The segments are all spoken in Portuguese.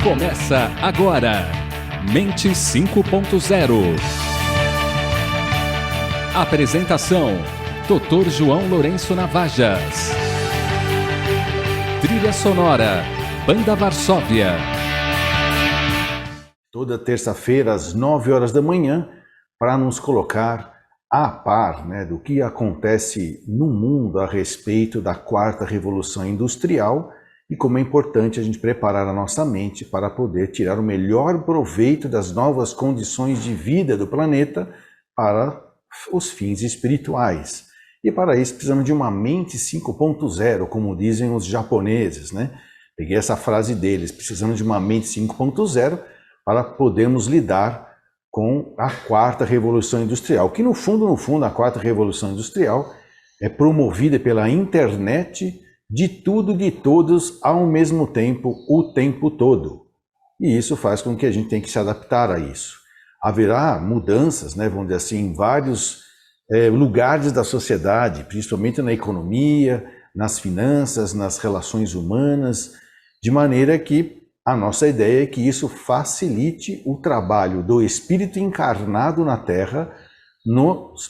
Começa agora, Mente 5.0. Apresentação, Dr. João Lourenço Navajas. Trilha sonora, Banda Varsóvia. Toda terça-feira, às 9 horas da manhã, para nos colocar a par, do que acontece no mundo a respeito da quarta revolução industrial e como é importante a gente preparar a nossa mente para poder tirar o melhor proveito das novas condições de vida do planeta para os fins espirituais. E para isso precisamos de uma mente 5.0, como dizem os japoneses, Peguei essa frase deles, precisamos de uma mente 5.0 para podermos lidar com a quarta revolução industrial, que no fundo, a quarta revolução industrial é promovida pela internet de tudo, de todos, ao mesmo tempo, o tempo todo. E isso faz com que a gente tenha que se adaptar a isso. Haverá mudanças, vamos dizer assim, em vários lugares da sociedade, principalmente na economia, nas finanças, nas relações humanas, de maneira que a nossa ideia é que isso facilite o trabalho do espírito encarnado na Terra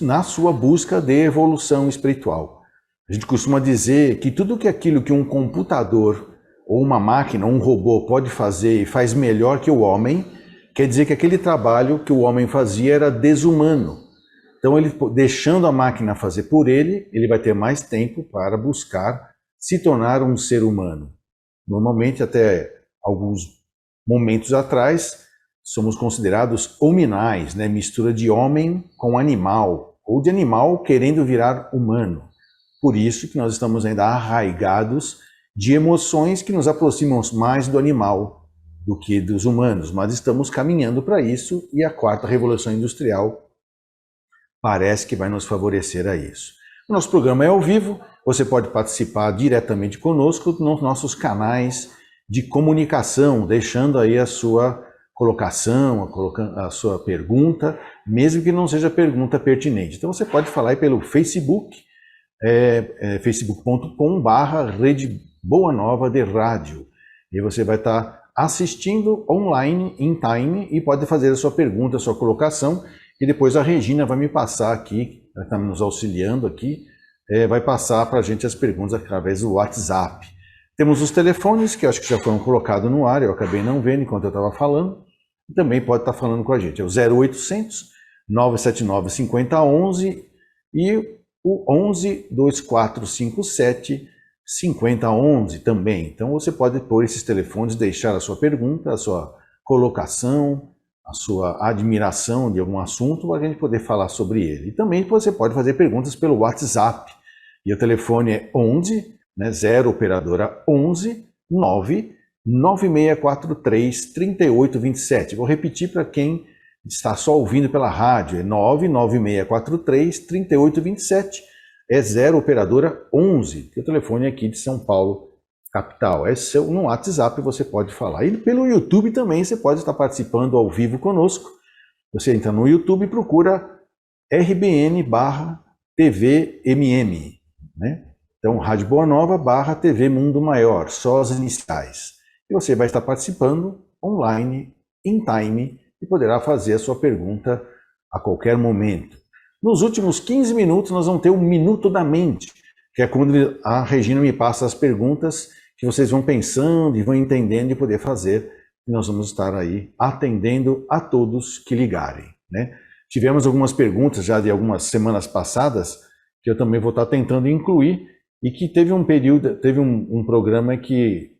na sua busca de evolução espiritual. A gente costuma dizer que tudo aquilo que um computador ou uma máquina, um robô pode fazer e faz melhor que o homem, quer dizer que aquele trabalho que o homem fazia era desumano. Então, ele deixando a máquina fazer por ele, ele vai ter mais tempo para buscar se tornar um ser humano. Normalmente, até alguns momentos atrás, somos considerados hominais, mistura de homem com animal, ou de animal querendo virar humano. Por isso que nós estamos ainda arraigados de emoções que nos aproximam mais do animal do que dos humanos, mas estamos caminhando para isso e a quarta revolução industrial parece que vai nos favorecer a isso. O nosso programa é ao vivo, você pode participar diretamente conosco nos nossos canais de comunicação, deixando aí a sua colocação, a sua pergunta, mesmo que não seja pergunta pertinente. Então você pode falar aí pelo Facebook, facebook.com/Rede Boa Nova de Rádio. E você vai estar assistindo online, em time, e pode fazer a sua pergunta, a sua colocação, e depois a Regina vai me passar aqui, ela está nos auxiliando aqui, vai passar para a gente as perguntas através do WhatsApp. Temos os telefones, que eu acho que já foram colocados no ar, eu acabei não vendo enquanto eu estava falando, e também pode estar falando com a gente. É o 0800 979 5011 e o 11 2457 5011 também. Então você pode pôr esses telefones, deixar a sua pergunta, a sua colocação, a sua admiração de algum assunto, para a gente poder falar sobre ele. E também você pode fazer perguntas pelo WhatsApp. E o telefone é 11, 0 operadora 11 9 9643 3827. Vou repetir para quem está só ouvindo pela rádio, é 99643 3827, é 0 operadora 11, que é o telefone aqui de São Paulo, capital. No WhatsApp você pode falar. E pelo YouTube também você pode estar participando ao vivo conosco. Você entra no YouTube e procura RBN/TVMM, Então, Rádio Boa Nova /TV Mundo Maior, só as iniciais. E você vai estar participando online, em time, e poderá fazer a sua pergunta a qualquer momento. Nos últimos 15 minutos nós vamos ter o Minuto da Mente, que é quando a Regina me passa as perguntas que vocês vão pensando e vão entendendo e poder fazer. E nós vamos estar aí atendendo a todos que ligarem. Tivemos algumas perguntas já de algumas semanas passadas, que eu também vou estar tentando incluir, e que teve um período, teve um programa que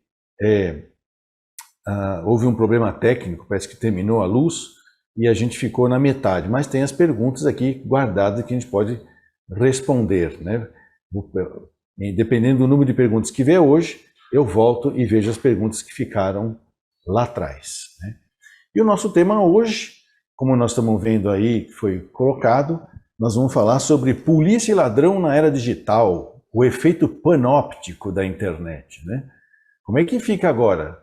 houve um problema técnico, parece que terminou a luz, e a gente ficou na metade. Mas tem as perguntas aqui guardadas que a gente pode responder. Dependendo do número de perguntas que vier hoje, eu volto e vejo as perguntas que ficaram lá atrás. E o nosso tema hoje, como nós estamos vendo aí, que foi colocado, nós vamos falar sobre polícia e ladrão na era digital, o efeito panóptico da internet. Como é que fica agora?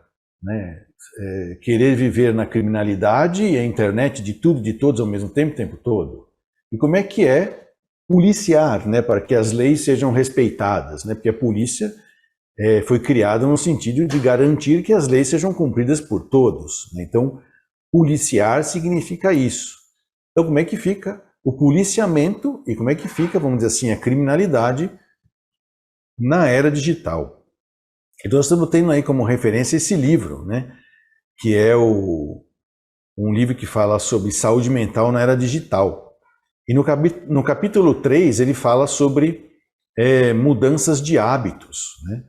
Querer viver na criminalidade e a internet de tudo e de todos ao mesmo tempo, o tempo todo. E como é que é policiar, para que as leis sejam respeitadas, porque a polícia foi criada no sentido de garantir que as leis sejam cumpridas por todos, né? Então, policiar significa isso. Então, como é que fica o policiamento e como é que fica, vamos dizer assim, a criminalidade na era digital? Então, nós estamos tendo aí como referência esse livro, né? Que é um livro que fala sobre saúde mental na era digital. E no capítulo 3, ele fala sobre mudanças de hábitos, né?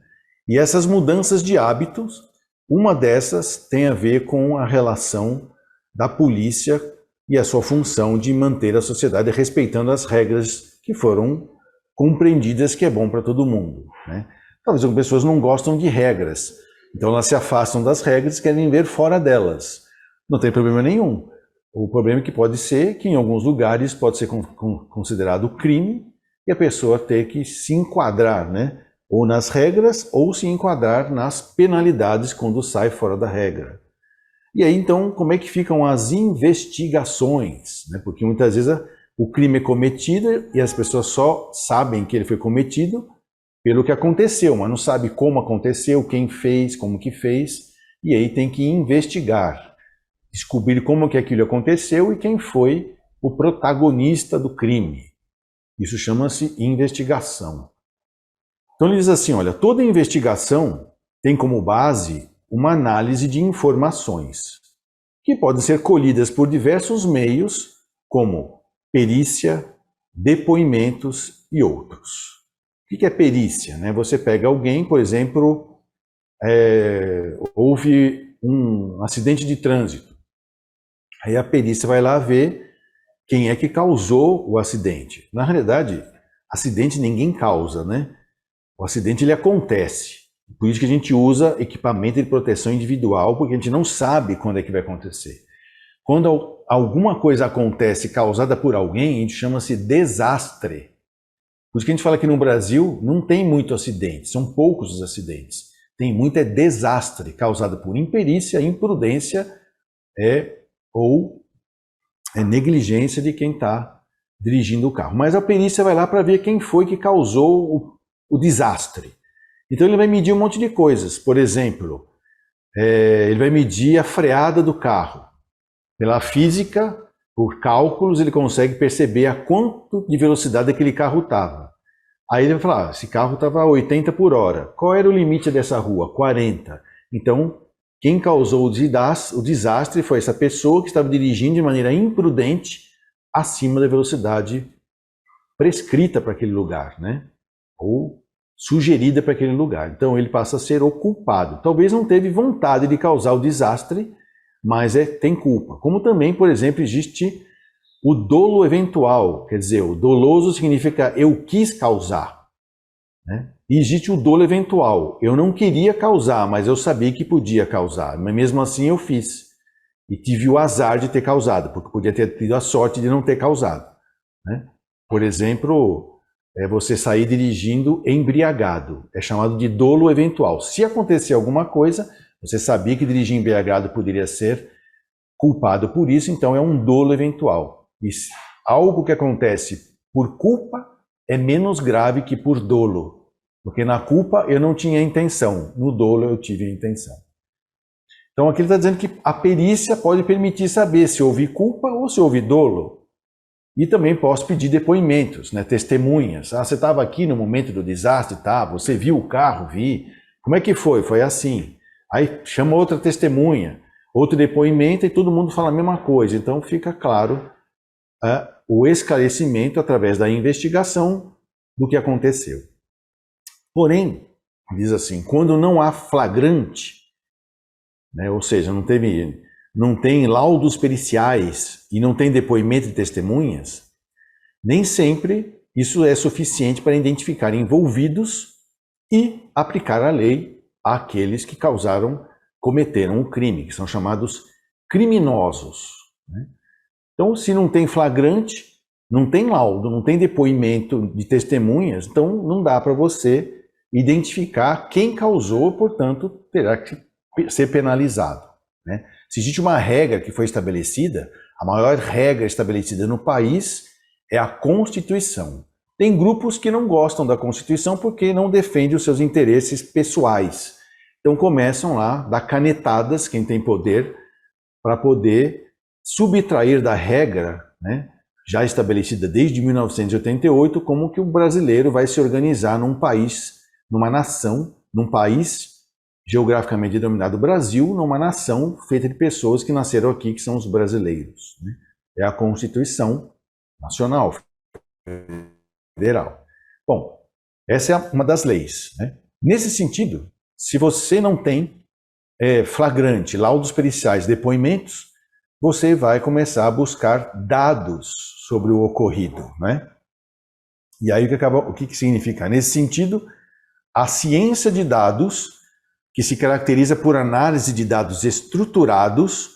E essas mudanças de hábitos, uma dessas tem a ver com a relação da polícia e a sua função de manter a sociedade respeitando as regras que foram compreendidas, que é bom para todo mundo, né? Talvez algumas pessoas não gostam de regras, então elas se afastam das regras e querem ver fora delas. Não tem problema nenhum. O problema é que pode ser que em alguns lugares pode ser considerado crime e a pessoa ter que se enquadrar, né? Ou nas regras ou se enquadrar nas penalidades quando sai fora da regra. E aí então, como é que ficam as investigações, né? Porque muitas vezes o crime é cometido e as pessoas só sabem que ele foi cometido pelo que aconteceu, mas não sabe como aconteceu, quem fez, como que fez, e aí tem que investigar, descobrir como que aquilo aconteceu e quem foi o protagonista do crime. Isso chama-se investigação. Então ele diz assim, olha, toda investigação tem como base uma análise de informações, que podem ser colhidas por diversos meios, como perícia, depoimentos e outros. O que é perícia, né? Você pega alguém, por exemplo, houve um acidente de trânsito. Aí a perícia vai lá ver quem é que causou o acidente. Na realidade, acidente ninguém causa, né? O acidente ele acontece. Por isso que a gente usa equipamento de proteção individual, porque a gente não sabe quando é que vai acontecer. Quando alguma coisa acontece causada por alguém, a gente chama-se desastre. Por isso que a gente fala que no Brasil não tem muito acidente, são poucos os acidentes. Tem muito desastre causado por imperícia, imprudência ou negligência de quem está dirigindo o carro. Mas a perícia vai lá para ver quem foi que causou o desastre. Então ele vai medir um monte de coisas. Por exemplo, ele vai medir a freada do carro. Pela física, por cálculos, ele consegue perceber a quanto de velocidade aquele carro estava. Aí ele vai falar, esse carro estava a 80 por hora. Qual era o limite dessa rua? 40. Então, quem causou o desastre foi essa pessoa que estava dirigindo de maneira imprudente acima da velocidade prescrita para aquele lugar, né? Ou sugerida para aquele lugar. Então ele passa a ser o culpado. Talvez não teve vontade de causar o desastre, mas tem culpa. Como também, por exemplo, existe o dolo eventual, quer dizer, o doloso significa eu quis causar, né? E existe o dolo eventual, eu não queria causar, mas eu sabia que podia causar, mas mesmo assim eu fiz. E tive o azar de ter causado, porque podia ter tido a sorte de não ter causado, né? Por exemplo, você sair dirigindo embriagado, é chamado de dolo eventual. Se acontecer alguma coisa, você sabia que dirigir embriagado poderia ser culpado por isso, então é um dolo eventual. E algo que acontece por culpa é menos grave que por dolo, porque na culpa eu não tinha intenção, no dolo eu tive a intenção. Então aqui ele está dizendo que a perícia pode permitir saber se houve culpa ou se houve dolo. E também posso pedir depoimentos, né, testemunhas. Ah, você estava aqui no momento do desastre, tá? Você viu o carro, vi. Como é que foi? Foi assim. Aí chama outra testemunha, outro depoimento e todo mundo fala a mesma coisa. Então fica claro o esclarecimento através da investigação do que aconteceu. Porém, diz assim, quando não há flagrante, né, ou seja, não tem laudos periciais e não tem depoimento de testemunhas, nem sempre isso é suficiente para identificar envolvidos e aplicar a lei àqueles que cometeram o crime, que são chamados criminosos, né? Então, se não tem flagrante, não tem laudo, não tem depoimento de testemunhas, então não dá para você identificar quem causou, portanto, terá que ser penalizado, né? Se existe uma regra que foi estabelecida, a maior regra estabelecida no país é a Constituição. Tem grupos que não gostam da Constituição porque não defendem os seus interesses pessoais. Então começam lá a dar canetadas, quem tem poder, para poder subtrair da regra, né, já estabelecida desde 1988, como que o brasileiro vai se organizar num país, numa nação, num país geograficamente denominado Brasil, numa nação feita de pessoas que nasceram aqui, que são os brasileiros, né? É a Constituição Nacional Federal. Bom, essa é uma das leis, né? Nesse sentido, se você não tem flagrante, laudos periciais, depoimentos, você vai começar a buscar dados sobre o ocorrido, né? E aí o que significa? Nesse sentido, a ciência de dados, que se caracteriza por análise de dados estruturados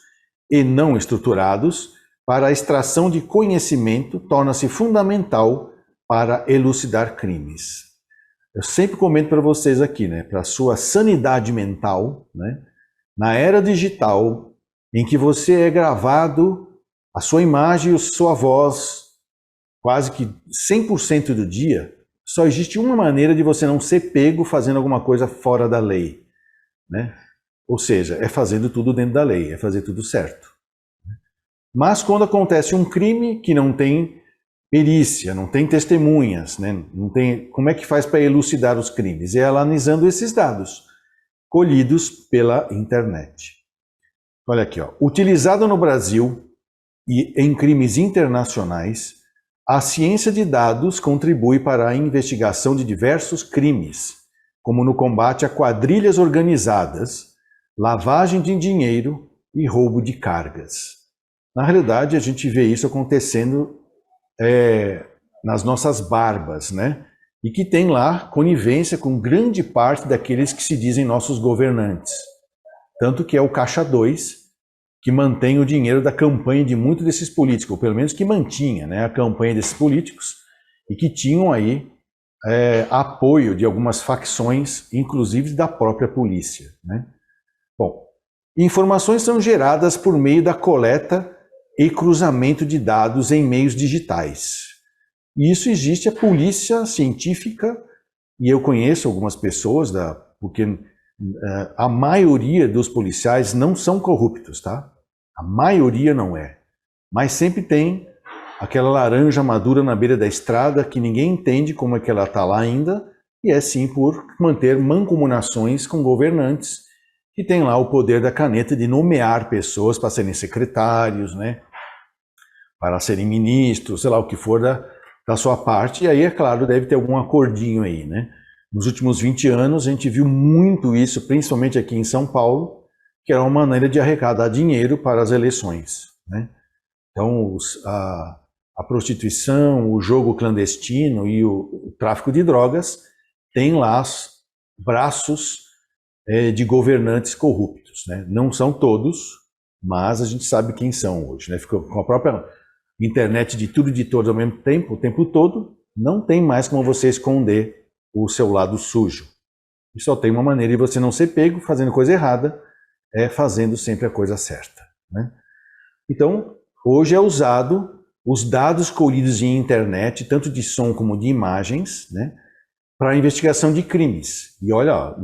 e não estruturados, para a extração de conhecimento, torna-se fundamental para elucidar crimes. Eu sempre comento para vocês aqui, né, para a sua sanidade mental, né, na era digital, em que você é gravado, a sua imagem e a sua voz, quase que 100% do dia, só existe uma maneira de você não ser pego fazendo alguma coisa fora da lei, né? Ou seja, é fazendo tudo dentro da lei, é fazer tudo certo. Mas quando acontece um crime que não tem perícia, não tem testemunhas, né? Não tem, como é que faz para elucidar os crimes? É analisando esses dados colhidos pela internet. Olha aqui, ó. Utilizado no Brasil e em crimes internacionais, a ciência de dados contribui para a investigação de diversos crimes, como no combate a quadrilhas organizadas, lavagem de dinheiro e roubo de cargas. Na realidade, a gente vê isso acontecendo nas nossas barbas, né? E que tem lá conivência com grande parte daqueles que se dizem nossos governantes. Tanto que é o Caixa 2 que mantém o dinheiro da campanha de muitos desses políticos, ou pelo menos que mantinha, né, a campanha desses políticos, e que tinham aí apoio de algumas facções, inclusive da própria polícia, né? Bom, informações são geradas por meio da coleta e cruzamento de dados em meios digitais. E isso existe a polícia científica, e eu conheço algumas pessoas, porque a maioria dos policiais não são corruptos, tá? A maioria não é. Mas sempre tem aquela laranja madura na beira da estrada que ninguém entende como é que ela está lá ainda, e é sim por manter mancomunações com governantes que têm lá o poder da caneta de nomear pessoas para serem secretários, né? Para serem ministros, sei lá o que for da sua parte. E aí, é claro, deve ter algum acordinho aí, né? Nos últimos 20 anos, a gente viu muito isso, principalmente aqui em São Paulo, que era uma maneira de arrecadar dinheiro para as eleições, né? Então, a prostituição, o jogo clandestino e o tráfico de drogas têm lá braços de governantes corruptos, né? Não são todos, mas a gente sabe quem são hoje, né? Ficou com a própria internet de tudo e de todos ao mesmo tempo, o tempo todo, não tem mais como você esconder o seu lado sujo. E só tem uma maneira de você não ser pego fazendo coisa errada, fazendo sempre a coisa certa, né? Então, hoje é usado os dados colhidos em internet, tanto de som como de imagens, né, para a investigação de crimes. E olha, ó,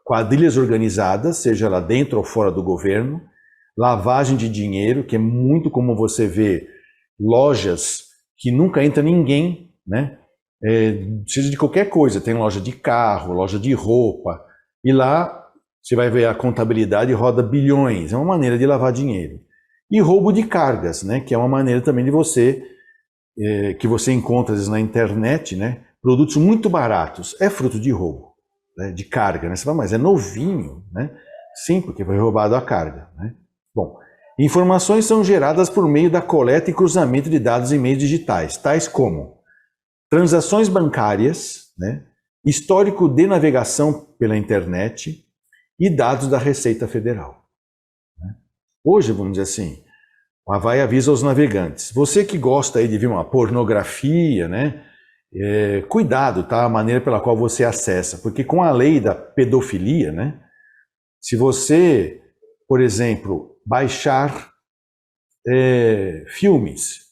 quadrilhas organizadas, seja lá dentro ou fora do governo, lavagem de dinheiro, que é muito comum você ver lojas que nunca entra ninguém, né? Seja de qualquer coisa, tem loja de carro, loja de roupa, e lá você vai ver a contabilidade roda bilhões, é uma maneira de lavar dinheiro. E roubo de cargas, né? Que é uma maneira também de você, que você encontra às vezes na internet, né? Produtos muito baratos, é fruto de roubo, né? De carga, né? Você fala, mas é novinho, né? Sim, porque foi roubado a carga, né? Bom, informações são geradas por meio da coleta e cruzamento de dados em meios digitais, tais como transações bancárias, né? Histórico de navegação pela internet e dados da Receita Federal. Hoje, vamos dizer assim, o Havaí avisa aos navegantes. Você que gosta aí de ver uma pornografia, né? Cuidado, tá? A maneira pela qual você acessa. Porque com a lei da pedofilia, né? Se você, por exemplo, baixar filmes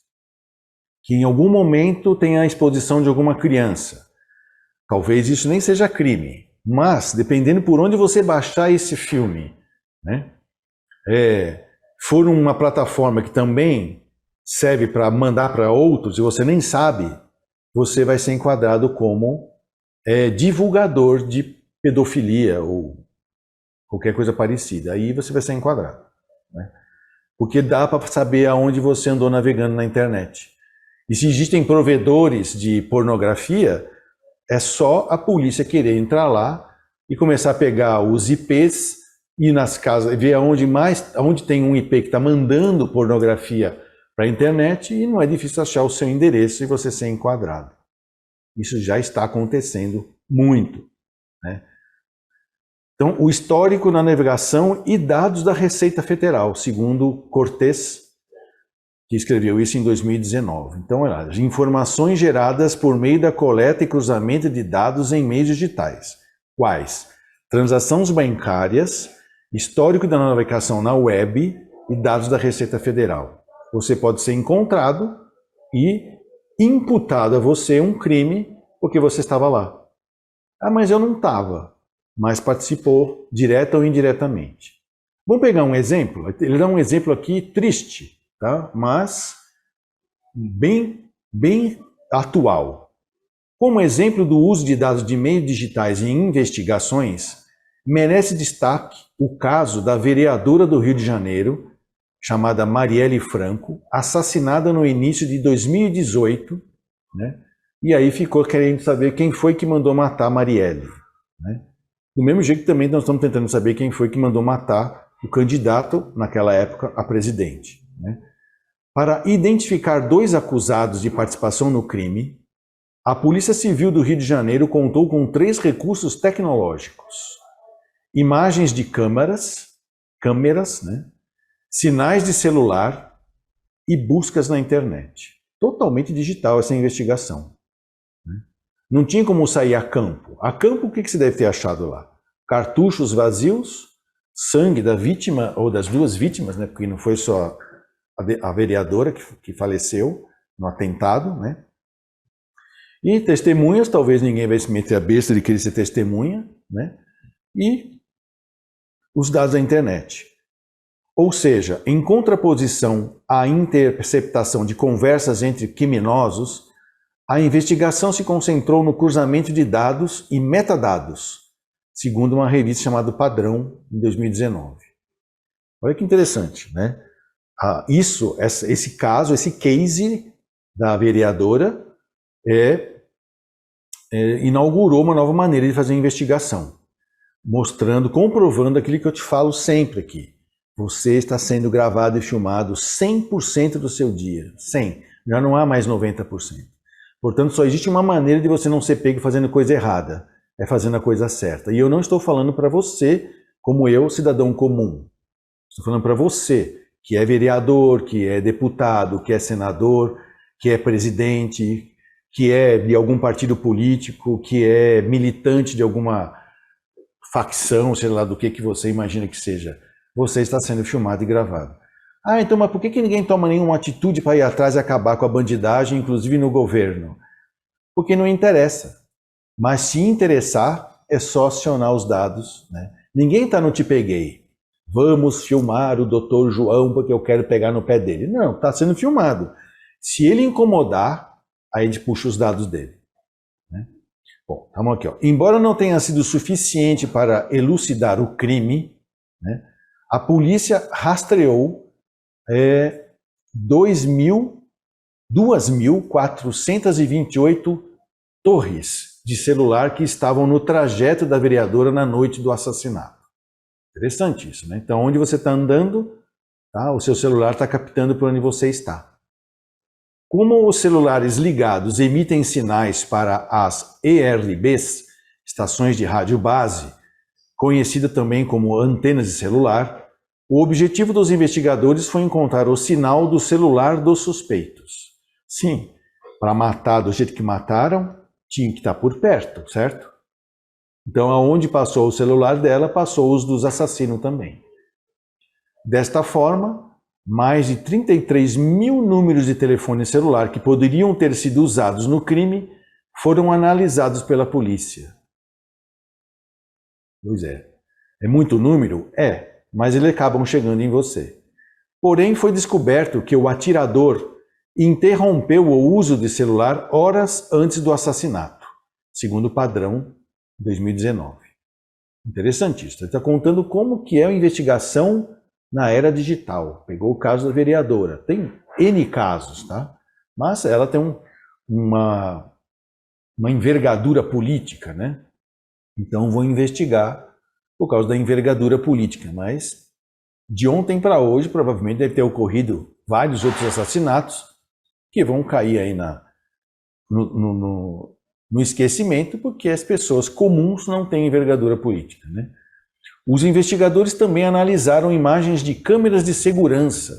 que em algum momento tenha a exposição de alguma criança. Talvez isso nem seja crime, mas dependendo por onde você baixar esse filme, né, for uma plataforma que também serve para mandar para outros e você nem sabe, você vai ser enquadrado como divulgador de pedofilia ou qualquer coisa parecida. Aí você vai ser enquadrado, né? Porque dá para saber aonde você andou navegando na internet. E se existem provedores de pornografia, é só a polícia querer entrar lá e começar a pegar os IPs e ir nas casas, ver aonde tem um IP que está mandando pornografia para a internet e não é difícil achar o seu endereço e você ser enquadrado. Isso já está acontecendo muito, né? Então, o histórico na navegação e dados da Receita Federal, segundo Cortes, que escreveu isso em 2019. Então, olha, as informações geradas por meio da coleta e cruzamento de dados em meios digitais. Quais? Transações bancárias, histórico da navegação na web e dados da Receita Federal. Você pode ser encontrado e imputado a você um crime porque você estava lá. Ah, mas eu não estava, mas participou direta ou indiretamente. Vamos pegar um exemplo? Ele dá um exemplo aqui triste, tá? Mas bem atual. Como exemplo do uso de dados de meios digitais em investigações, merece destaque o caso da vereadora do Rio de Janeiro, chamada Marielle Franco, assassinada no início de 2018, né? E aí ficou querendo saber quem foi que mandou matar Marielle, né? Do mesmo jeito que também nós estamos tentando saber quem foi que mandou matar o candidato, naquela época, a presidente, né? Para identificar 2 acusados de participação no crime, a Polícia Civil do Rio de Janeiro contou com 3 recursos tecnológicos: imagens de câmeras, né? Sinais de celular e buscas na internet. Totalmente digital essa investigação, né? Não tinha como sair a campo. A campo, o que você deve ter achado lá? Cartuchos vazios, sangue da vítima, ou das 2 vítimas, né? Porque não foi só a vereadora que faleceu no atentado, né? E testemunhas, talvez ninguém vai se meter a besta de querer ser testemunha, né? E os dados da internet. Ou seja, em contraposição à interceptação de conversas entre criminosos, a investigação se concentrou no cruzamento de dados e metadados, segundo uma revista chamada Padrão, em 2019. Olha que interessante, né? Esse caso, esse case da vereadora inaugurou uma nova maneira de fazer investigação, mostrando, comprovando aquilo que eu te falo sempre aqui. Você está sendo gravado e filmado 100% do seu dia. 100%. Já não há mais 90%. Portanto, só existe uma maneira de você não ser pego fazendo coisa errada. É fazendo a coisa certa. E eu não estou falando para você, como eu, cidadão comum. Estou falando para você, que é vereador, que é deputado, que é senador, que é presidente, que é de algum partido político, que é militante de alguma facção, sei lá do que você imagina que seja. Você está sendo filmado e gravado. Ah, então, mas por que ninguém toma nenhuma atitude para ir atrás e acabar com a bandidagem, inclusive no governo? Porque não interessa. Mas se interessar, é só acionar os dados, né? Ninguém está no te peguei. Vamos filmar o Dr. João porque eu quero pegar no pé dele. Não, está sendo filmado. Se ele incomodar, aí a gente puxa os dados dele, né? Bom, estamos aqui, ó. Embora não tenha sido suficiente para elucidar o crime, né, a polícia rastreou 2.428 torres de celular que estavam no trajeto da vereadora na noite do assassinato. Interessante isso, né? Então, onde você está andando, tá, o seu celular está captando por onde você está. Como os celulares ligados emitem sinais para as ERBs, estações de rádio base, conhecida também como antenas de celular, o objetivo dos investigadores foi encontrar o sinal do celular dos suspeitos. Sim, para matar do jeito que mataram, tinha que estar por perto, certo? Então, aonde passou o celular dela, passou os dos assassinos também. Desta forma, mais de 33 mil números de telefone celular que poderiam ter sido usados no crime foram analisados pela polícia. Pois é. É muito número? É, mas eles acabam chegando em você. Porém, foi descoberto que o atirador interrompeu o uso de celular horas antes do assassinato, segundo o padrão 2019. Interessante isso. Ele está contando como que é a investigação na era digital. Pegou o caso da vereadora. Tem N casos, tá? Mas ela tem uma envergadura política, né? Então vou investigar por causa da envergadura política. Mas de ontem para hoje, provavelmente deve ter ocorrido vários outros assassinatos que vão cair aí no esquecimento, porque as pessoas comuns não têm envergadura política, né? Os investigadores também analisaram imagens de câmeras de segurança,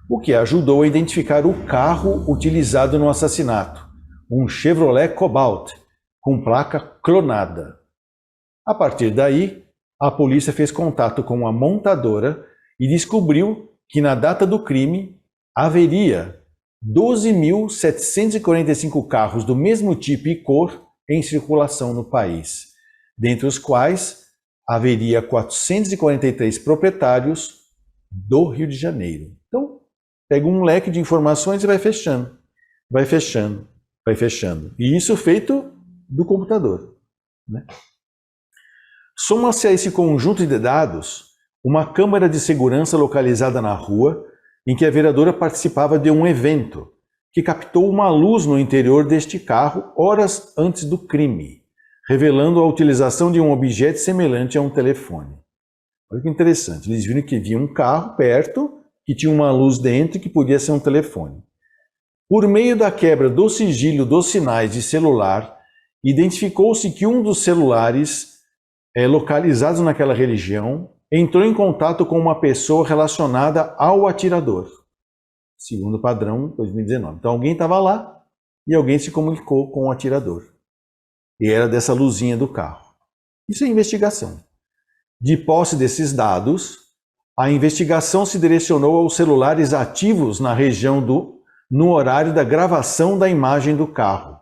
o que ajudou a identificar o carro utilizado no assassinato, um Chevrolet Cobalt, com placa clonada. A partir daí, a polícia fez contato com a montadora e descobriu que na data do crime haveria 12.745 carros do mesmo tipo e cor em circulação no país, dentre os quais haveria 443 proprietários do Rio de Janeiro. Então, pega um leque de informações e vai fechando, vai fechando, vai fechando. E isso feito do computador, né? Soma-se a esse conjunto de dados uma câmera de segurança localizada na rua em que a vereadora participava de um evento que captou uma luz no interior deste carro horas antes do crime, revelando a utilização de um objeto semelhante a um telefone. Olha que interessante, eles viram que havia um carro perto, que tinha uma luz dentro que podia ser um telefone. Por meio da quebra do sigilo dos sinais de celular, identificou-se que um dos celulares localizados naquela região entrou em contato com uma pessoa relacionada ao atirador, segundo o padrão 2019. Então alguém estava lá e alguém se comunicou com o atirador. E era dessa luzinha do carro. Isso é investigação. De posse desses dados, a investigação se direcionou aos celulares ativos na região no horário da gravação da imagem do carro,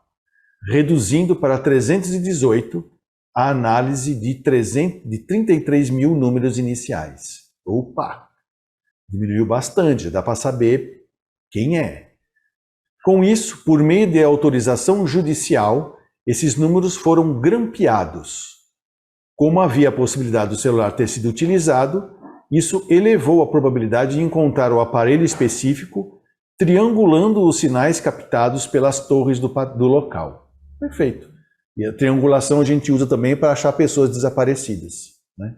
reduzindo para 318 a análise de 33 mil números iniciais. Opa! Diminuiu bastante, dá para saber quem é. Com isso, por meio de autorização judicial, esses números foram grampeados. Como havia a possibilidade do celular ter sido utilizado, isso elevou a probabilidade de encontrar o aparelho específico, triangulando os sinais captados pelas torres do local. Perfeito. E a triangulação a gente usa também para achar pessoas desaparecidas, né?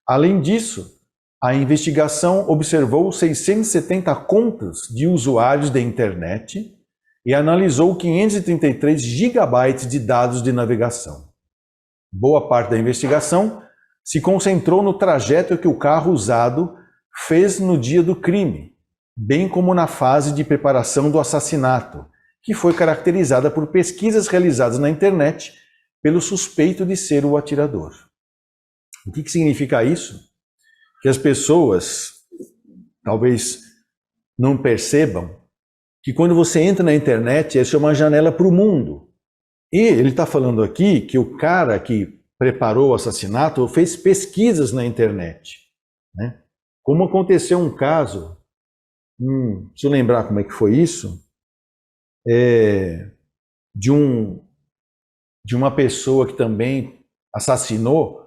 Além disso, a investigação observou 670 contas de usuários da internet e analisou 533 gigabytes de dados de navegação. Boa parte da investigação se concentrou no trajeto que o carro usado fez no dia do crime, bem como na fase de preparação do assassinato, que foi caracterizada por pesquisas realizadas na internet pelo suspeito de ser o atirador. O que significa isso? Que as pessoas talvez não percebam que quando você entra na internet, essa é uma janela para o mundo. E ele está falando aqui que o cara que preparou o assassinato fez pesquisas na internet, né? Como aconteceu um caso, deixa eu lembrar como é que foi isso, de uma pessoa que também assassinou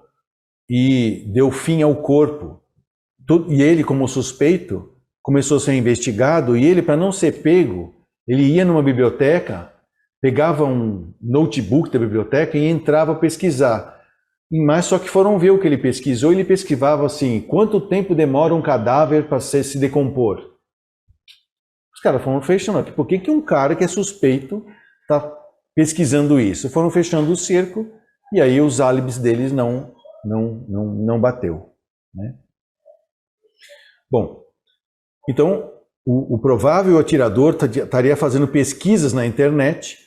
e deu fim ao corpo. E ele, como suspeito, começou a ser investigado, e ele, para não ser pego, ele ia numa biblioteca, pegava um notebook da biblioteca e entrava a pesquisar. Mas só que foram ver o que ele pesquisou, ele pesquisava assim, quanto tempo demora um cadáver para se decompor? Os caras foram fechando. Por que um cara que é suspeito está pesquisando isso? Foram fechando o cerco e aí os álibis deles não bateu, né? Bom, então o provável atirador estaria fazendo pesquisas na internet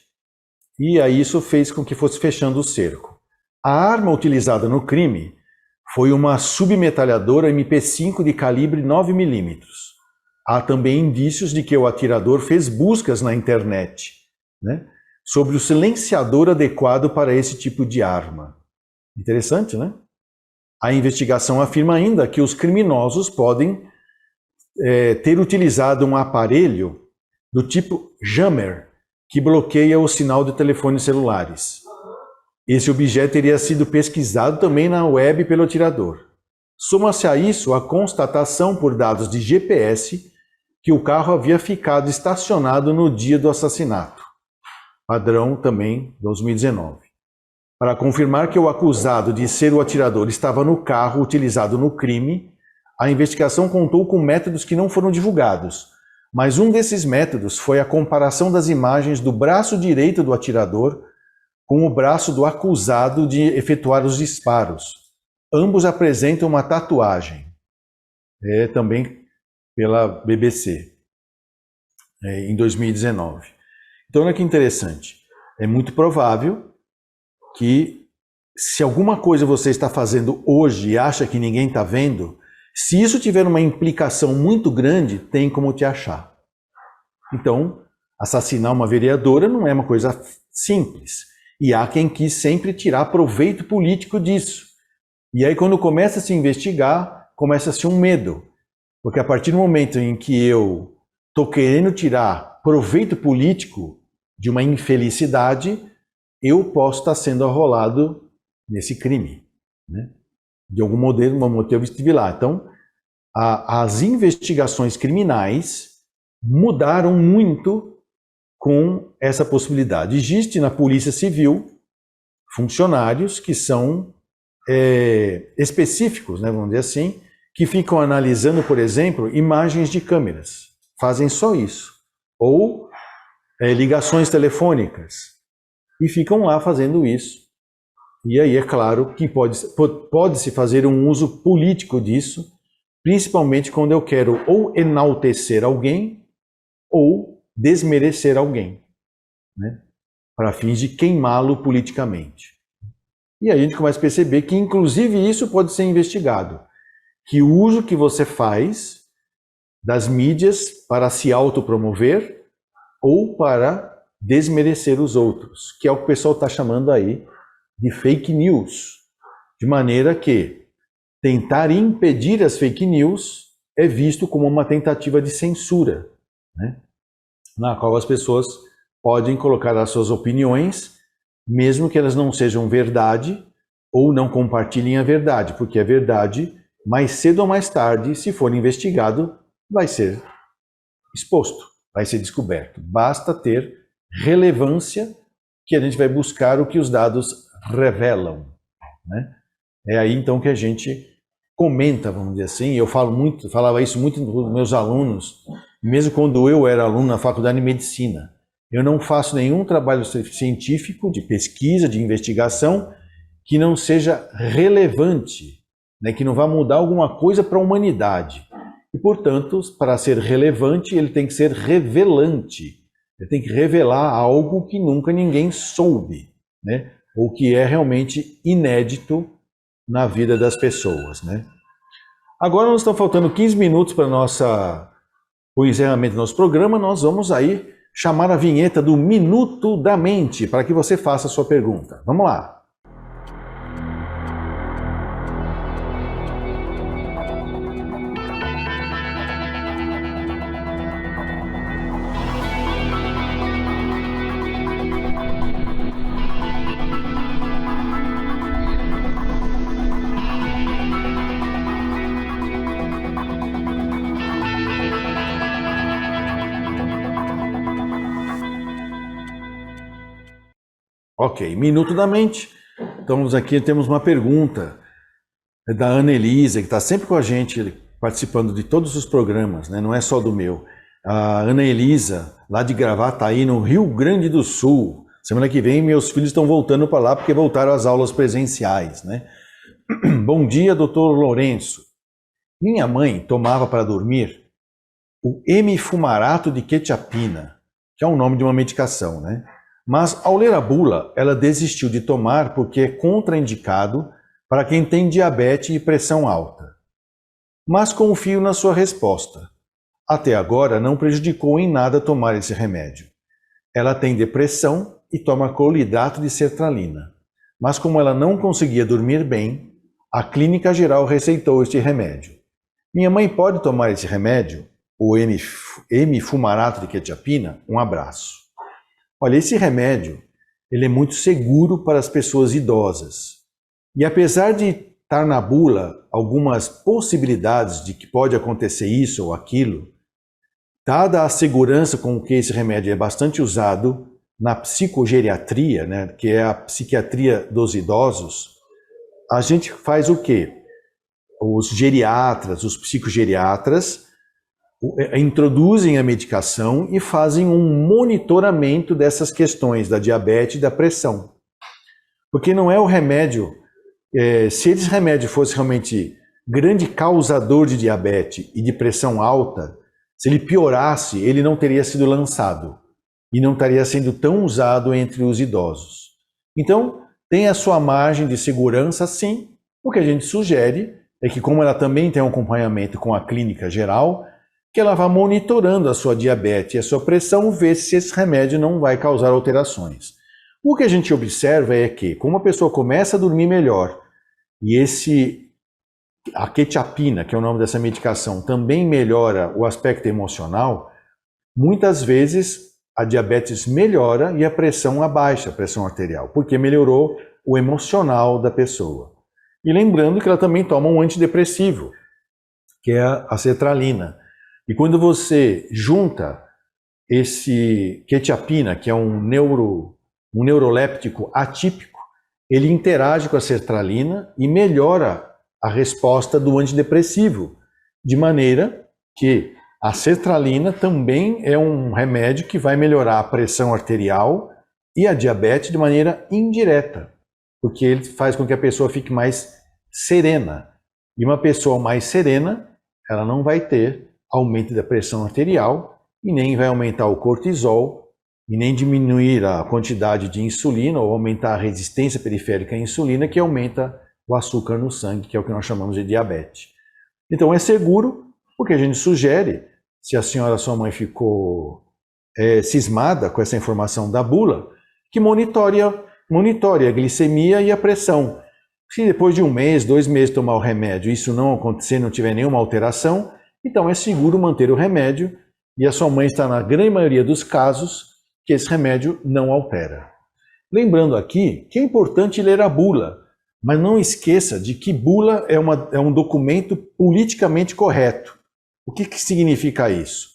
e aí isso fez com que fosse fechando o cerco. A arma utilizada no crime foi uma submetralhadora MP5 de calibre 9 mm. há também indícios de que o atirador fez buscas na internet, né, sobre o silenciador adequado para esse tipo de arma. Interessante, né? A investigação afirma ainda que os criminosos podem ter utilizado um aparelho do tipo jammer, que bloqueia o sinal de telefones celulares. Esse objeto teria sido pesquisado também na web pelo atirador. Soma-se a isso a constatação por dados de GPS que o carro havia ficado estacionado no dia do assassinato. Padrão também 2019. Para confirmar que o acusado de ser o atirador estava no carro utilizado no crime, a investigação contou com métodos que não foram divulgados, mas um desses métodos foi a comparação das imagens do braço direito do atirador com o braço do acusado de efetuar os disparos. Ambos apresentam uma tatuagem, também pela BBC, em 2019. Então, olha que interessante. É muito provável que, se alguma coisa você está fazendo hoje e acha que ninguém está vendo, se isso tiver uma implicação muito grande, tem como te achar. Então, assassinar uma vereadora não é uma coisa simples. E há quem quis sempre tirar proveito político disso. E aí, quando começa a se investigar, começa-se um medo. Porque a partir do momento em que eu estou querendo tirar proveito político de uma infelicidade, eu posso estar sendo arrolado nesse crime, né? De algum motivo estive lá. Então, as investigações criminais mudaram muito com essa possibilidade. Existe na Polícia Civil funcionários que são específicos, né, vamos dizer assim, que ficam analisando, por exemplo, imagens de câmeras. Fazem só isso. Ou ligações telefônicas. E ficam lá fazendo isso. E aí é claro que pode-se fazer um uso político disso, principalmente quando eu quero ou enaltecer alguém ou desmerecer alguém, né? Para fins de queimá-lo politicamente. E aí a gente começa a perceber que inclusive isso pode ser investigado. Que o uso que você faz das mídias para se autopromover ou para desmerecer os outros, que é o que o pessoal está chamando aí de fake news. De maneira que tentar impedir as fake news é visto como uma tentativa de censura, né? Na qual as pessoas podem colocar as suas opiniões, mesmo que elas não sejam verdade ou não compartilhem a verdade, porque a verdade, mais cedo ou mais tarde, se for investigado, vai ser exposto, vai ser descoberto. Basta ter relevância que a gente vai buscar o que os dados revelam, né? É aí então que a gente comenta, vamos dizer assim. Eu falava isso muito com meus alunos, mesmo quando eu era aluno na faculdade de medicina. Eu não faço nenhum trabalho científico, de pesquisa, de investigação, que não seja relevante, né, que não vá mudar alguma coisa para a humanidade. E, portanto, para ser relevante, ele tem que ser revelante. Ele tem que revelar algo que nunca ninguém soube, né? Ou que é realmente inédito na vida das pessoas, né? Agora nós estamos faltando 15 minutos para o encerramento do nosso programa. Nós vamos aí chamar a vinheta do Minuto da Mente para que você faça a sua pergunta. Vamos lá! Ok, Minuto da Mente. Então aqui temos uma pergunta da Ana Elisa, que está sempre com a gente, participando de todos os programas, né? Não é só do meu. A Ana Elisa, lá de Gravataí, no Rio Grande do Sul. Semana que vem meus filhos estão voltando para lá porque voltaram às aulas presenciais, né? Bom dia, doutor Lourenço. Minha mãe tomava para dormir o hemifumarato de quetiapina, que é o nome de uma medicação, né? Mas ao ler a bula, ela desistiu de tomar porque é contraindicado para quem tem diabetes e pressão alta. Mas confio na sua resposta. até agora não prejudicou em nada tomar esse remédio. Ela tem depressão e toma cloridrato de sertralina. Mas como ela não conseguia dormir bem, a clínica geral receitou este remédio. Minha mãe pode tomar esse remédio, o M-fumarato de quetiapina? Um abraço. Olha, esse remédio, ele é muito seguro para as pessoas idosas. E apesar de estar na bula algumas possibilidades de que pode acontecer isso ou aquilo, dada a segurança com que esse remédio é bastante usado na psicogeriatria, né, que é a psiquiatria dos idosos, a gente faz o quê? Os geriatras, os psicogeriatras, introduzem a medicação e fazem um monitoramento dessas questões da diabetes e da pressão. Porque não é o remédio, se esse remédio fosse realmente grande causador de diabetes e de pressão alta, se ele piorasse, ele não teria sido lançado e não estaria sendo tão usado entre os idosos. Então, tem a sua margem de segurança, sim. O que a gente sugere é que, como ela também tem um acompanhamento com a clínica geral, que ela vá monitorando a sua diabetes e a sua pressão, ver se esse remédio não vai causar alterações. O que a gente observa é que, como a pessoa começa a dormir melhor e a quetiapina, que é o nome dessa medicação, também melhora o aspecto emocional, muitas vezes a diabetes melhora e a pressão abaixa, a pressão arterial, porque melhorou o emocional da pessoa. E lembrando que ela também toma um antidepressivo, que é a sertralina. E quando você junta esse quetiapina, que é um neuroléptico atípico, ele interage com a sertralina e melhora a resposta do antidepressivo, de maneira que a sertralina também é um remédio que vai melhorar a pressão arterial e a diabetes de maneira indireta, porque ele faz com que a pessoa fique mais serena. E uma pessoa mais serena, ela não vai ter aumento da pressão arterial e nem vai aumentar o cortisol e nem diminuir a quantidade de insulina ou aumentar a resistência periférica à insulina, que aumenta o açúcar no sangue, que é o que nós chamamos de diabetes. Então é seguro, porque a gente sugere, se a senhora, sua mãe, ficou cismada com essa informação da bula, que monitore a glicemia e a pressão. Se depois de 1 mês, 2 meses tomar o remédio, isso não acontecer, não tiver nenhuma alteração, então é seguro manter o remédio e a sua mãe está na grande maioria dos casos que esse remédio não altera. Lembrando aqui que é importante ler a bula, mas não esqueça de que bula é um documento politicamente correto. O que significa isso?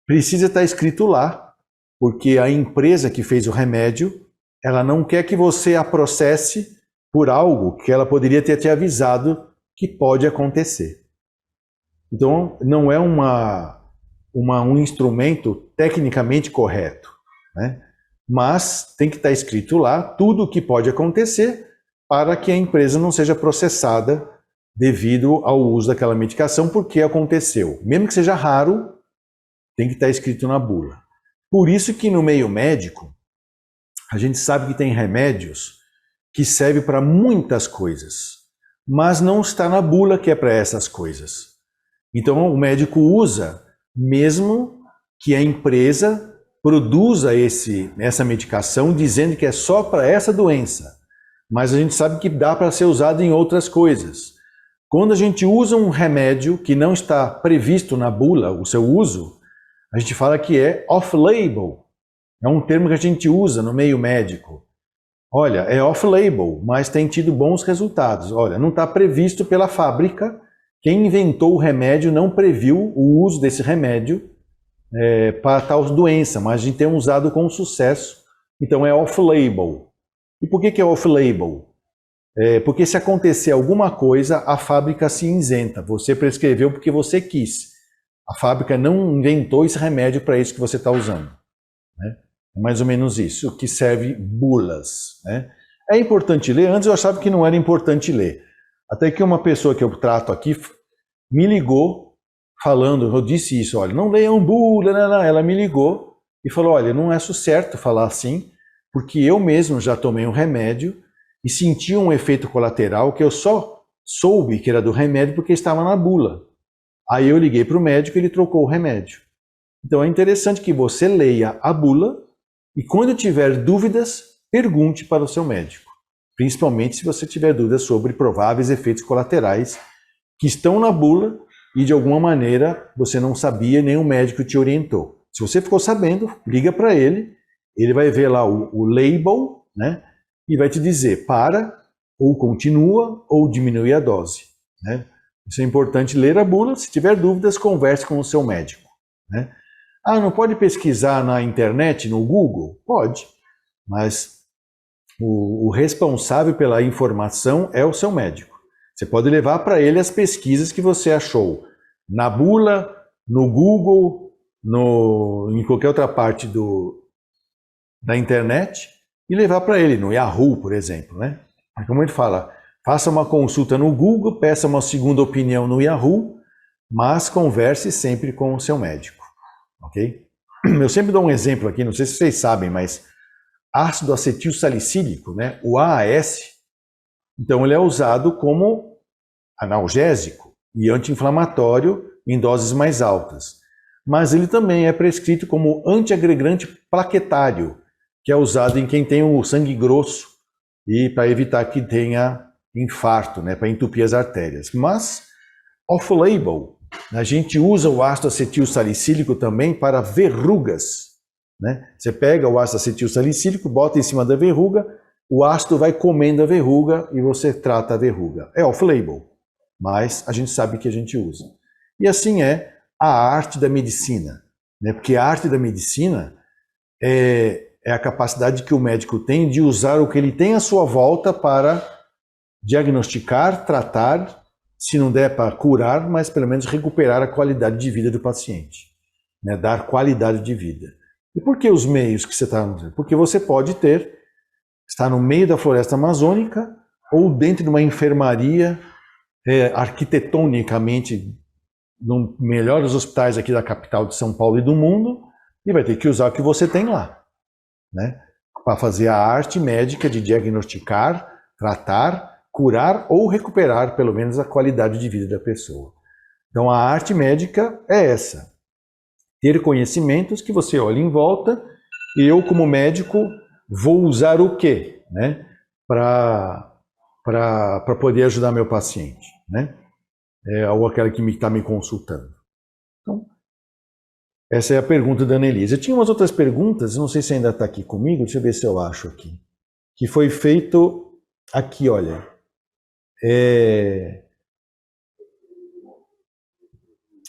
Precisa estar escrito lá, porque a empresa que fez o remédio, ela não quer que você a processe por algo que ela poderia ter te avisado que pode acontecer. Então, não é um instrumento tecnicamente correto, né? Mas tem que estar escrito lá tudo o que pode acontecer para que a empresa não seja processada devido ao uso daquela medicação, porque aconteceu. Mesmo que seja raro, tem que estar escrito na bula. Por isso que no meio médico, a gente sabe que tem remédios que servem para muitas coisas, mas não está na bula que é para essas coisas. Então o médico usa, mesmo que a empresa produza essa medicação dizendo que é só para essa doença. Mas a gente sabe que dá para ser usado em outras coisas. Quando a gente usa um remédio que não está previsto na bula, o seu uso, a gente fala que é off-label. É um termo que a gente usa no meio médico. Olha, é off-label, mas tem tido bons resultados. Olha, não está previsto pela fábrica. Quem inventou o remédio não previu o uso desse remédio para tal doença, mas a gente tem usado com sucesso. Então é off-label. E por que é off-label? Porque se acontecer alguma coisa, a fábrica se isenta. Você prescreveu porque você quis. A fábrica não inventou esse remédio para isso que você está usando, né? É mais ou menos isso que serve bulas, né? É importante ler. Antes eu achava que não era importante ler. Até que uma pessoa que eu trato aqui me ligou falando, eu disse isso, olha, não leiam bula, não. Ela me ligou e falou, olha, não é certo falar assim, porque eu mesmo já tomei um remédio e senti um efeito colateral que eu só soube que era do remédio porque estava na bula. Aí eu liguei para o médico e ele trocou o remédio. Então é interessante que você leia a bula e quando tiver dúvidas, pergunte para o seu médico. Principalmente se você tiver dúvidas sobre prováveis efeitos colaterais que estão na bula e de alguma maneira você não sabia, nem o médico te orientou. Se você ficou sabendo, liga para ele, ele vai ver lá o label, né? E vai te dizer para, ou continua, ou diminui a dose, né? Isso é importante ler a bula. Se tiver dúvidas, converse com o seu médico, né? Ah, não pode pesquisar na internet, no Google? Pode, mas o responsável pela informação é o seu médico. Você pode levar para ele as pesquisas que você achou na bula, no Google, em qualquer outra parte da internet e levar para ele, no Yahoo, por exemplo, né? Como ele fala, faça uma consulta no Google, peça uma segunda opinião no Yahoo, mas converse sempre com o seu médico, ok? Eu sempre dou um exemplo aqui, não sei se vocês sabem, mas ácido acetil salicílico, né? O AAS, então ele é usado como analgésico e anti-inflamatório em doses mais altas. Mas ele também é prescrito como antiagregante plaquetário, que é usado em quem tem o sangue grosso e para evitar que tenha infarto, né, para entupir as artérias. Mas, off-label, a gente usa o ácido acetil salicílico também para verrugas, né? Você pega o ácido acetil salicílico, bota em cima da verruga, o ácido vai comendo a verruga e você trata a verruga. É off-label, mas a gente sabe que a gente usa. E assim é a arte da medicina, né? Porque a arte da medicina é a capacidade que o médico tem de usar o que ele tem à sua volta para diagnosticar, tratar, se não der para curar, mas pelo menos recuperar a qualidade de vida do paciente, né? Dar qualidade de vida. E por que os meios que você está usando? Porque você pode estar no meio da floresta amazônica ou dentro de uma enfermaria arquitetonicamente nos melhores hospitais aqui da capital de São Paulo e do mundo e vai ter que usar o que você tem lá, né? Para fazer a arte médica de diagnosticar, tratar, curar ou recuperar pelo menos a qualidade de vida da pessoa. Então a arte médica é essa. Ter conhecimentos que você olha em volta e eu como médico vou usar o quê, né? Para poder ajudar meu paciente, né? Ou aquela que está me consultando. Então, essa é a pergunta da Annelise. Eu tinha umas outras perguntas, não sei se ainda está aqui comigo, deixa eu ver se eu acho aqui. Que foi feito aqui, olha.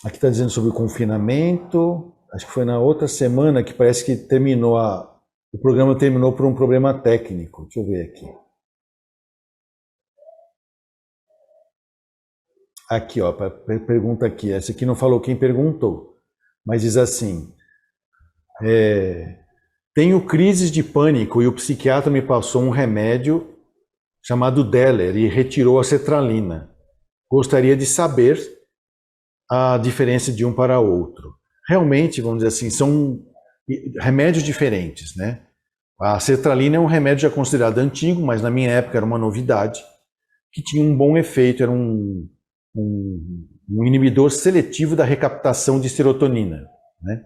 Aqui está dizendo sobre o confinamento. Acho que foi na outra semana que parece que terminou o programa terminou por um problema técnico. Deixa eu ver aqui. Aqui, ó, pergunta aqui. Essa aqui não falou quem perguntou, mas diz assim: tenho crises de pânico e o psiquiatra me passou um remédio chamado Deller e retirou a sertralina. Gostaria de saber a diferença de um para outro. Realmente, vamos dizer assim, são remédios diferentes, né? A sertralina é um remédio já considerado antigo, mas na minha época era uma novidade, que tinha um bom efeito, era um inibidor seletivo da recaptação de serotonina, né?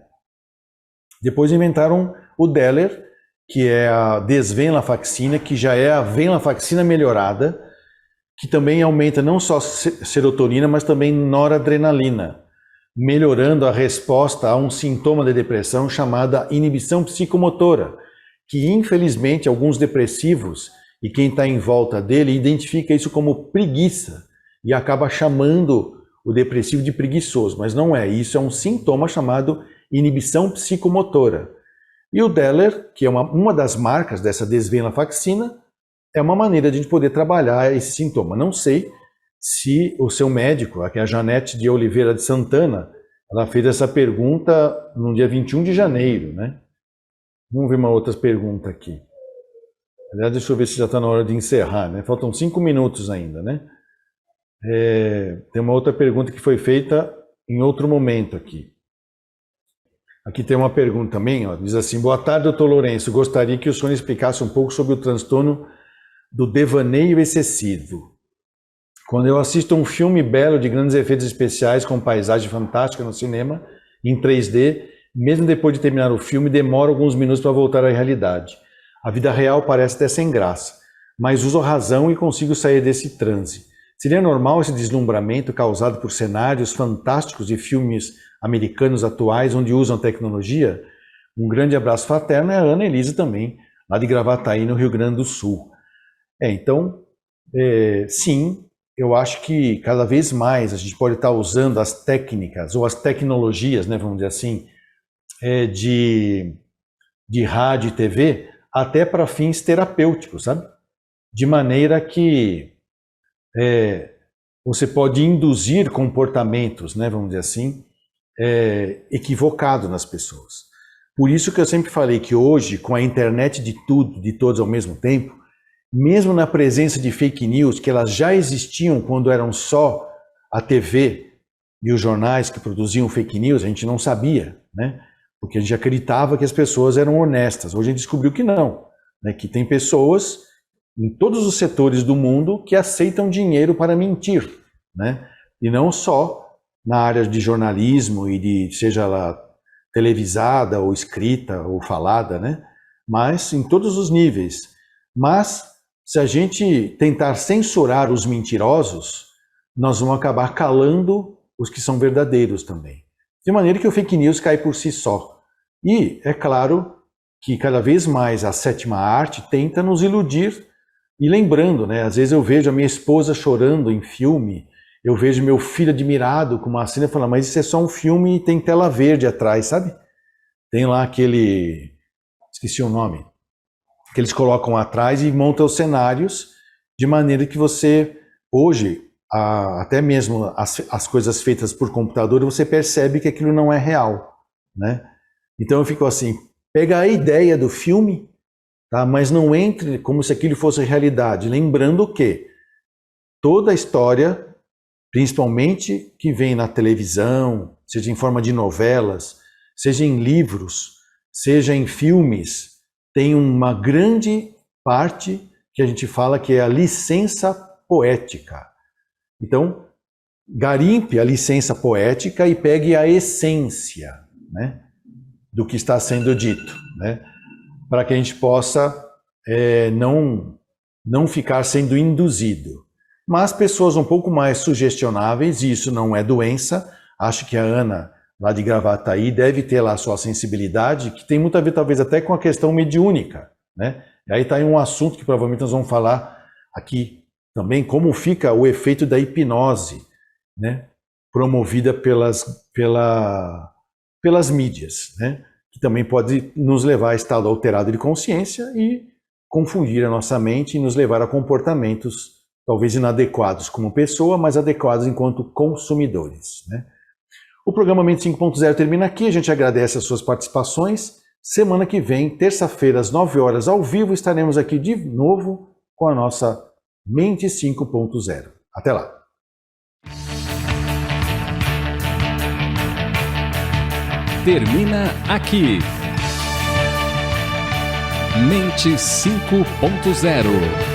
Depois inventaram o Deller, que é a desvenlafaxina, que já é a venlafaxina melhorada, que também aumenta não só serotonina, mas também noradrenalina, melhorando a resposta a um sintoma de depressão chamada inibição psicomotora, que infelizmente alguns depressivos e quem está em volta dele identifica isso como preguiça e acaba chamando o depressivo de preguiçoso, mas não é, isso é um sintoma chamado inibição psicomotora. E o Deller, que é uma das marcas dessa desvenlafaxina, é uma maneira de a gente poder trabalhar esse sintoma. Não sei se o seu médico, aqui é a Janete de Oliveira de Santana, ela fez essa pergunta no dia 21 de janeiro, né? Vamos ver uma outra pergunta aqui. Aliás, deixa eu ver se já está na hora de encerrar, né? Faltam 5 minutos ainda, né? Tem uma outra pergunta que foi feita em outro momento aqui. Aqui tem uma pergunta também, ó, diz assim: boa tarde, doutor Lourenço. Gostaria que o senhor explicasse um pouco sobre o transtorno do devaneio excessivo. Quando eu assisto um filme belo de grandes efeitos especiais com paisagem fantástica no cinema, em 3D, mesmo depois de terminar o filme, demora alguns minutos para voltar à realidade. A vida real parece até sem graça, mas uso a razão e consigo sair desse transe. Seria normal esse deslumbramento causado por cenários fantásticos de filmes americanos atuais onde usam tecnologia? Um grande abraço fraterno é a Ana Elisa também, lá de Gravataí, no Rio Grande do Sul. Então, sim, eu acho que cada vez mais a gente pode estar usando as técnicas ou as tecnologias, né, vamos dizer assim, de rádio e TV até para fins terapêuticos, sabe? De maneira que você pode induzir comportamentos, né, vamos dizer assim, equivocados nas pessoas. Por isso que eu sempre falei que hoje, com a internet de tudo, de todos ao mesmo tempo, mesmo na presença de fake news, que elas já existiam quando eram só a TV e os jornais que produziam fake news, a gente não sabia, né? Porque a gente acreditava que as pessoas eram honestas. Hoje a gente descobriu que não, né? Que tem pessoas em todos os setores do mundo que aceitam dinheiro para mentir, né? E não só na área de jornalismo e de, seja ela televisada ou escrita ou falada, né? Mas em todos os níveis. Mas se a gente tentar censurar os mentirosos, nós vamos acabar calando os que são verdadeiros também. De maneira que o fake news cai por si só. E é claro que cada vez mais a sétima arte tenta nos iludir. E lembrando, né, às vezes eu vejo a minha esposa chorando em filme, eu vejo meu filho admirado com uma cena e falo, mas isso é só um filme e tem tela verde atrás, sabe? Tem lá aquele, esqueci o nome, que eles colocam atrás e montam os cenários de maneira que você, hoje, até mesmo as coisas feitas por computador, você percebe que aquilo não é real, né? Então eu fico assim, pega a ideia do filme, tá? Mas não entre como se aquilo fosse realidade, lembrando que toda a história, principalmente que vem na televisão, seja em forma de novelas, seja em livros, seja em filmes, tem uma grande parte que a gente fala que é a licença poética. Então, garimpe a licença poética e pegue a essência, né, do que está sendo dito, né, para que a gente possa não ficar sendo induzido. Mas pessoas um pouco mais sugestionáveis, e isso não é doença, acho que a Ana, lá de Gravataí, deve ter lá a sua sensibilidade, que tem muito a ver talvez até com a questão mediúnica, né? E aí está aí um assunto que provavelmente nós vamos falar aqui também, como fica o efeito da hipnose, né? Promovida pelas mídias, né? Que também pode nos levar a estado alterado de consciência e confundir a nossa mente e nos levar a comportamentos talvez inadequados como pessoa, mas adequados enquanto consumidores, né? O programa Mente 5.0 termina aqui, a gente agradece as suas participações. Semana que vem, terça-feira, às 9 horas, ao vivo, estaremos aqui de novo com a nossa Mente 5.0. Até lá! Termina aqui. Mente 5.0